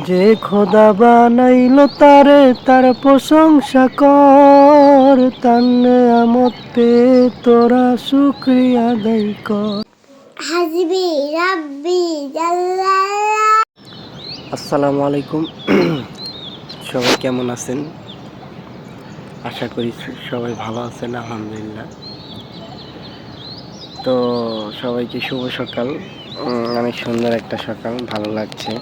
যে খোদা বানাইলো তারে তার প্রশংসা কর, তার নেয়ামত পে তোরা শুকরিয়া আদায় কর। হাসবি রাব্বি জাল্লাল্লাহ। আসসালামু আলাইকুম। সবাই কেমন আছেন? আশা করি সবাই ভালো আছেন, আলহামদুলিল্লাহ। তো সবাইকে শুভ সকাল। অনেক সুন্দর একটা সকাল, ভালো লাগছে।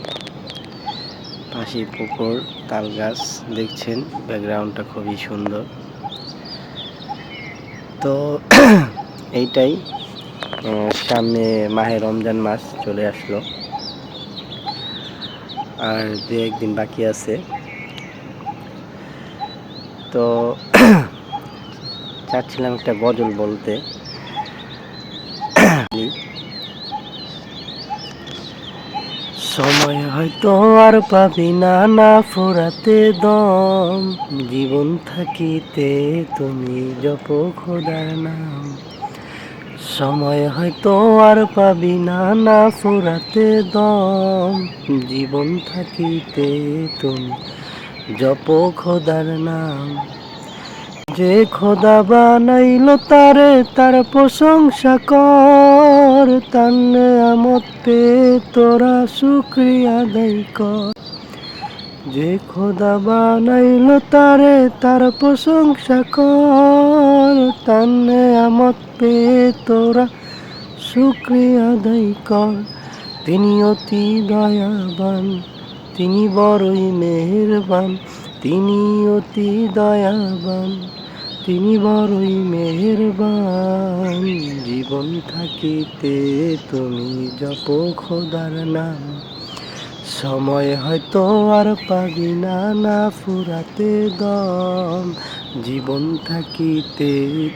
পাশে পুকুর, তাল গাছ দেখছেন, ব্যাকগ্রাউন্ডটা খুবই সুন্দর। তো এইটাই, সামনে মাহে রমজান মাস চলে আসলো, আর দু একদিন বাকি আছে। তো চাচ্ছিলাম একটা গজল বলতে। সময় হয়তো আর পাবি না, না ফুরাতে দম, জীবন থাকিতে তুমি জপ খোদার নাম। সময় হয়তো আর পাবি না, না ফুরাতে দম, জীবন থাকিতে তুমি জপ খোদার নাম। যে খোদা বানাইলো তারে তার প্রশংসা কর, তার নেয়ামত পে তোরা শুকরিয়া আদায় কর। যে খোদা বানাইলো তারে তার প্রশংসা কর, তার নেয়ামত পে তোরা শুকরিয়া আদায় কর। তিনি অতি দয়াবান, তিনি বড়ই মেহেরবান, তিনি অতি দয়াবান, তিনি বড়ই মেহেরবান। জীবন থাকিতে তুমি জপ খোদার নাম। সময় হয়তো আর পাবি না, না ফুরাতে দম, জীবন থাকিতে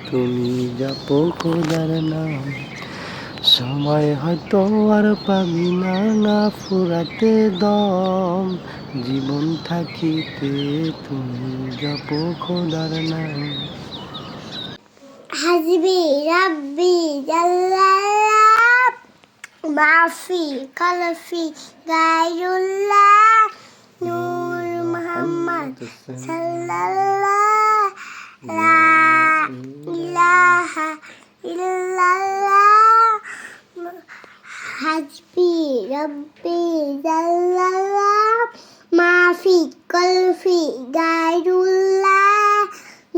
তুমি জপ খোদার নাম। সময় হয়তো আর পাবি না, না ফুরাতে দম, জীবন থাকিতে তুমি জপ খোদার নাম। হাসবি রাব্বি জাল্লাল্লাহ। মাফি কলফি গায়রুল্লাহ। নূর মুহাম্মদ সাল্লাল্লাহ। লা ইলাহা ইল্লাল্লাহ। হাসবি রাব্বি জাল্লাল্লাহ। মাফি কলফি গায়রুল্লাহ।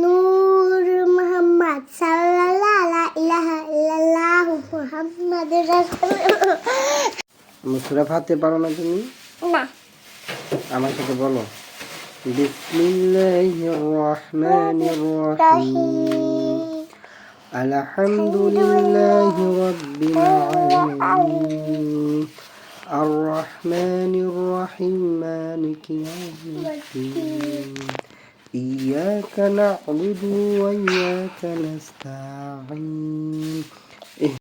নূর মুহাম্মদ সাল্লাল্লাহ। লা ইলাহা ইল্লাল্লাহ মুহাম্মাদুর রাসূলুল্লাহ। সূরা ফাতিহা পারো না তুমি? না। আমার সাথে বলো, বিসমিল্লাহির রহমানির রহিম, আলহামদুলিল্লাহি রাব্বিল আলামিন, আর রহমানির রহিম, মালিকি ইয়াউমিদ্দিন, ইয়্যাকা না'বুদু ওয়া ইয়্যাকা নাস্তাঈন,